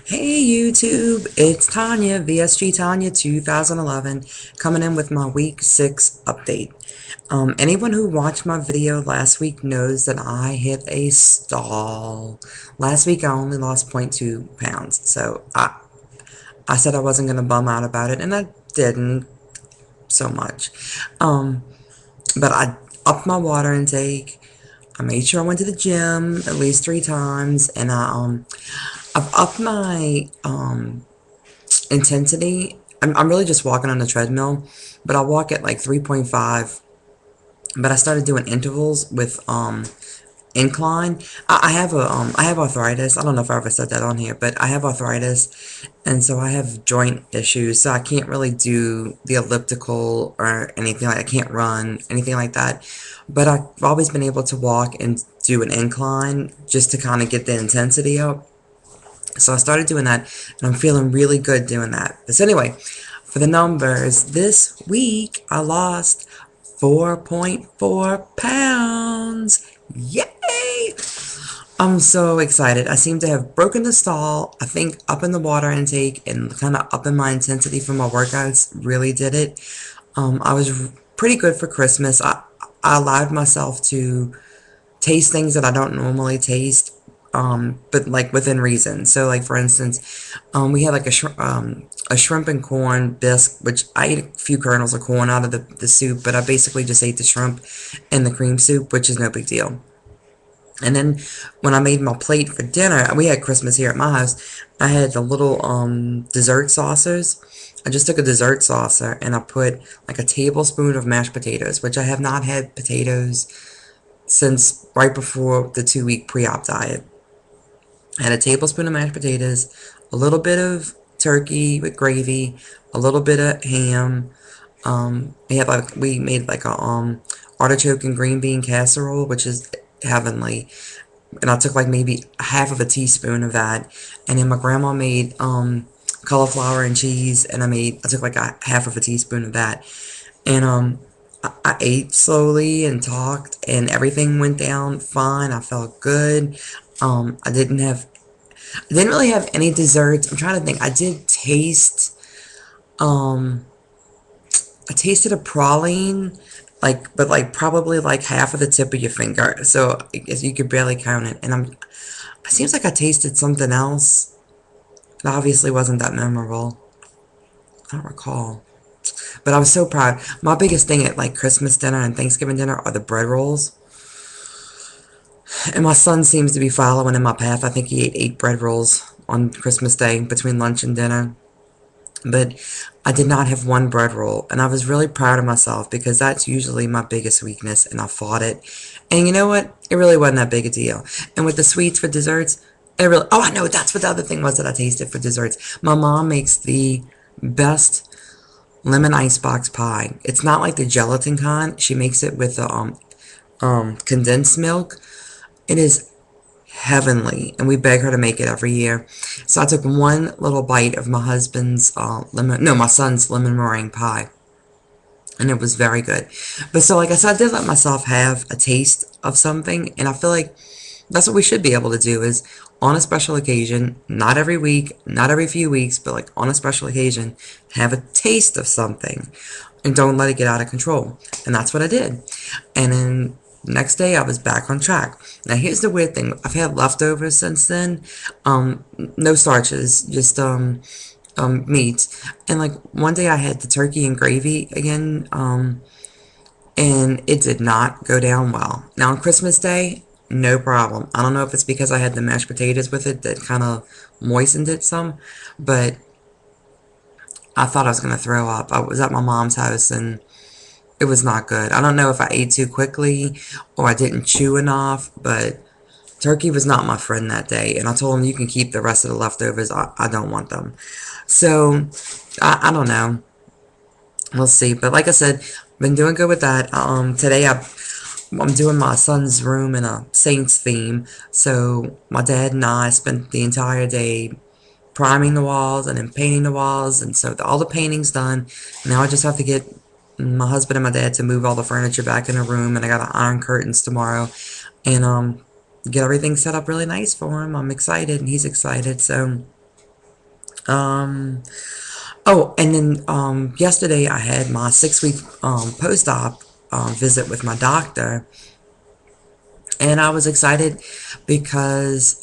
Hey YouTube, it's Tanya, VSG Tanya 2011, coming in with my week 6 update. Anyone who watched my video last week knows that I hit a stall. Last week I only lost 0.2 pounds, so I said I wasn't going to bum out about it, and I didn't so much. But I upped my water intake. I made sure I went to the gym at least 3 times, and I've upped my intensity. I'm really just walking on the treadmill, but I walk at like 3.5. But I started doing intervals with incline. I have arthritis. I don't know if I ever said that on here, but I have arthritis, and so I have joint issues. So I can't really do the elliptical or anything like. I can't run anything like that. But I've always been able to walk and do an incline just to kind of get the intensity up. So I started doing that, and I'm feeling really good doing that. But so anyway, for the numbers, this week I lost 4.4 pounds. Yay! I'm so excited. I seem to have broken the stall. I think upping the water intake and kind of upping my intensity for my workouts really did it. I was pretty good for Christmas. I allowed myself to taste things that I don't normally taste, but like within reason. So, like for instance, we had like a shrimp and corn bisque, which I ate a few kernels of corn out of the soup, but I basically just ate the shrimp and the cream soup, which is no big deal. And then when I made my plate for dinner, we had Christmas here at my house. I had the little dessert saucers. I just took a dessert saucer and I put like a tablespoon of mashed potatoes, which I have not had potatoes since right before the 2 week pre-op diet. I had a tablespoon of mashed potatoes, a little bit of turkey with gravy, a little bit of ham. We made like a artichoke and green bean casserole, which is heavenly. And I took like maybe half of a teaspoon of that. And then my grandma made cauliflower and cheese, and I took like a half of a teaspoon of that. And I ate slowly and talked, and everything went down fine. I felt good. I didn't really have any desserts. I'm trying to think. Um, I tasted a praline, like, but like probably like half of the tip of your finger. So I guess you could barely count it. And it seems like I tasted something else. It obviously wasn't that memorable. I don't recall. But I was so proud. My biggest thing at like Christmas dinner and Thanksgiving dinner are the bread rolls. And my son seems to be following in my path. I think he ate 8 bread rolls on Christmas Day between lunch and dinner. But I did not have one bread roll. And I was really proud of myself because that's usually my biggest weakness. And I fought it. And you know what? It really wasn't that big a deal. And with the sweets for desserts, oh, I know. That's what the other thing was that I tasted for desserts. My mom makes the best lemon icebox pie. It's not like the gelatin kind. She makes it with the condensed milk. It is heavenly, and we beg her to make it every year. So I took one little bite of my my son's lemon meringue pie, and it was very good. But so, like I said, I did let myself have a taste of something, and I feel like that's what we should be able to do is on a special occasion, not every week, not every few weeks, but like on a special occasion, have a taste of something and don't let it get out of control. And that's what I did. And then next day I was back on track. Now here's the weird thing. I've had leftovers since then. No starches, just meat. And like one day I had the turkey and gravy again, and it did not go down well. Now on Christmas Day, no problem. I don't know if it's because I had the mashed potatoes with it that kind of moistened it some, but I thought I was going to throw up. I was at my mom's house and it was not good. I don't know if I ate too quickly or I didn't chew enough, but turkey was not my friend that day. And I told him, you can keep the rest of the leftovers. I don't want them. So, I don't know. We'll see. But like I said, been doing good with that. Today I'm doing my son's room in a Saints theme. So my dad and I spent the entire day priming the walls and then painting the walls. And so all the painting's done. Now I just have to get my husband and my dad to move all the furniture back in the room. And I got to iron curtains tomorrow. And get everything set up really nice for him. I'm excited and he's excited. So Um, oh, and then yesterday I had my 6 week post-op visit with my doctor, and I was excited because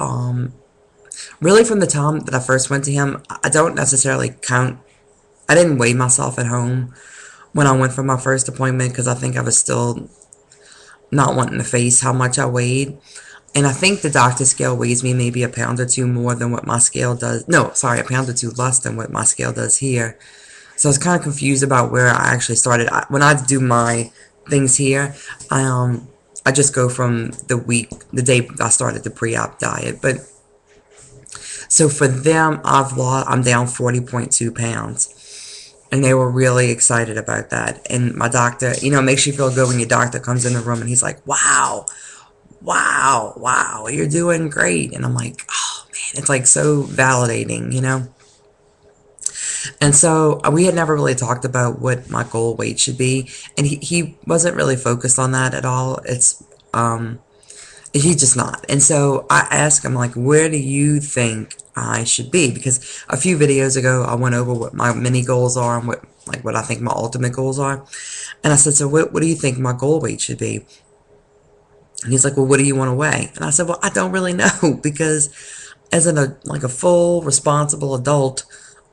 really from the time that I first went to him, I don't necessarily count. I didn't weigh myself at home when I went for my first appointment because I think I was still not wanting to face how much I weighed. And I think the doctor scale weighs me maybe a pound or two more than what my scale does. No, sorry, a pound or two less than what my scale does here. So I was kind of confused about where I actually started. When I do my things here, I just go from the day I started the pre-op diet. But so for them, I'm down 40.2 pounds. And they were really excited about that. And my doctor, it makes you feel good when your doctor comes in the room and he's like, wow, wow, wow, you're doing great. And I'm like, oh man, it's like so validating. And so we had never really talked about what my goal weight should be. And he wasn't really focused on that at all. He's just not. And so I asked him, like, where do you think I should be? Because a few videos ago, I went over what my mini goals are and what I think my ultimate goals are. And I said, so what do you think my goal weight should be? And he's like, well, what do you want to weigh? And I said, well, I don't really know because as a full responsible adult,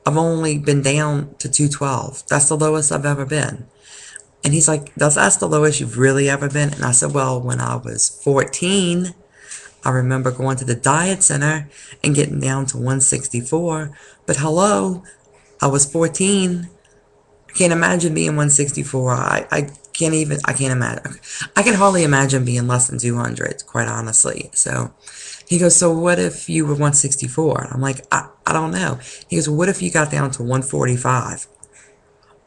I've only been down to 212. That's the lowest I've ever been. And he's like, that's the lowest you've really ever been? And I said, well, when I was 14, I remember going to the diet center and getting down to 164. But hello, I was 14. I can't imagine being 164. I can't imagine. I can hardly imagine being less than 200, quite honestly. So he goes, so what if you were 164? I'm like, I don't know. He goes, what if you got down to 145?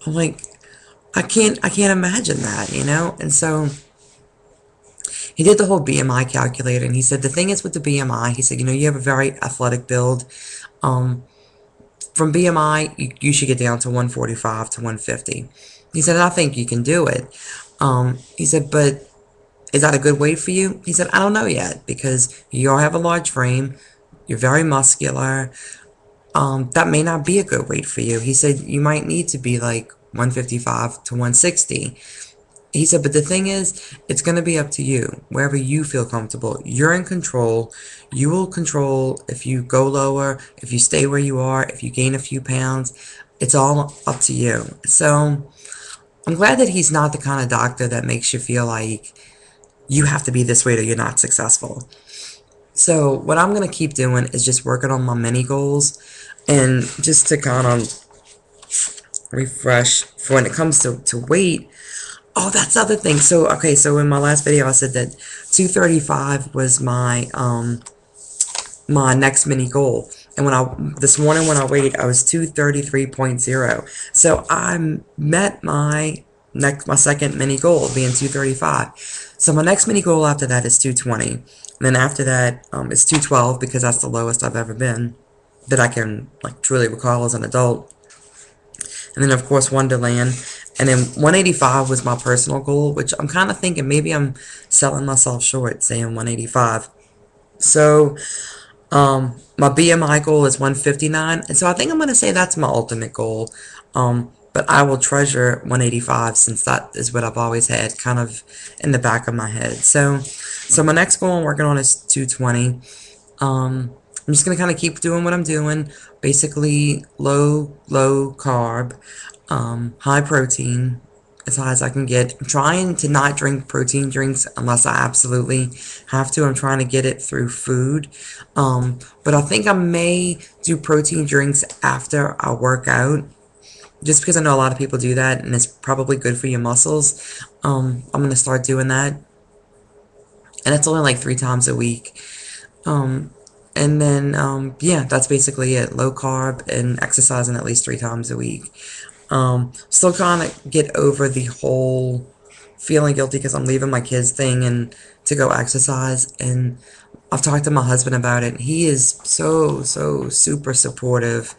I'm like, I can't imagine that. And so he did the whole BMI calculator, and he said the thing is with the BMI, he said, you have a very athletic build. From BMI, you should get down to 145 to 150. He said, I think you can do it. He said, but is that a good weight for you? He said, I don't know yet because you all have a large frame. You're very muscular. That may not be a good weight for you. He said, you might need to be like 155 to 160. He said, but the thing is, it's going to be up to you, wherever you feel comfortable. You're in control. You will control if you go lower, if you stay where you are, if you gain a few pounds. It's all up to you. So I'm glad that he's not the kind of doctor that makes you feel like you have to be this way or you're not successful. So what I'm going to keep doing is just working on my mini goals and just to kind of refresh for when it comes to weight. Oh, that's the other thing. So, okay, so in my last video, I said that 235 was my next mini goal. And this morning when I weighed, I was 233.0. So I met my second mini goal being 235. So my next mini goal after that is 220. And then after that, it's 212 because that's the lowest I've ever been that I can like truly recall as an adult. And then of course Wonderland. And then 185 was my personal goal, which I'm kind of thinking maybe I'm selling myself short saying 185. So my BMI goal is 159, and so I think I'm going to say that's my ultimate goal. But I will treasure 185 since that is what I've always had kind of in the back of my head. So my next goal I'm working on is 220. I'm just going to kind of keep doing what I'm doing. Basically low carb, high protein, as high as I can get. I'm trying to not drink protein drinks unless I absolutely have to. I'm trying to get it through food. But I think I may do protein drinks after I work out, just because I know a lot of people do that, and it's probably good for your muscles. I'm going to start doing that. And it's only like 3 times a week. And then, yeah, that's basically it. Low carb and exercising at least 3 times a week. Still trying to get over the whole feeling guilty because I'm leaving my kids thing and to go exercise. And I've talked to my husband about it. He is so super supportive.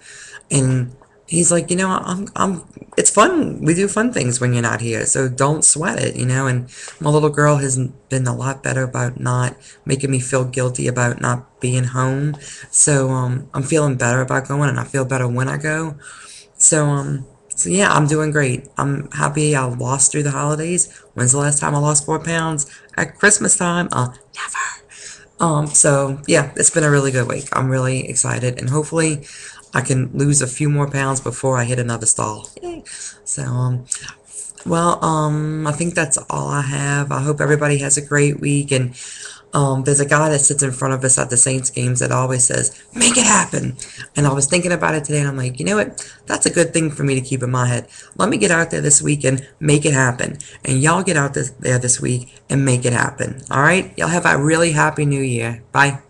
And He's like, it's fun. We do fun things when you're not here, so don't sweat it, And my little girl has been a lot better about not making me feel guilty about not being home. So, I'm feeling better about going, and I feel better when I go. So yeah, I'm doing great. I'm happy I lost through the holidays. When's the last time I lost 4 pounds? At Christmas time? Never. So yeah, it's been a really good week. I'm really excited, and hopefully I can lose a few more pounds before I hit another stall. Yay. So, I think that's all I have. I hope everybody has a great week, and there's a guy that sits in front of us at the Saints games that always says, "Make it happen." And I was thinking about it today, and I'm like, you know what? That's a good thing for me to keep in my head. Let me get out there this week and make it happen. And y'all get out there this week and make it happen. All right? Y'all have a really happy new year. Bye.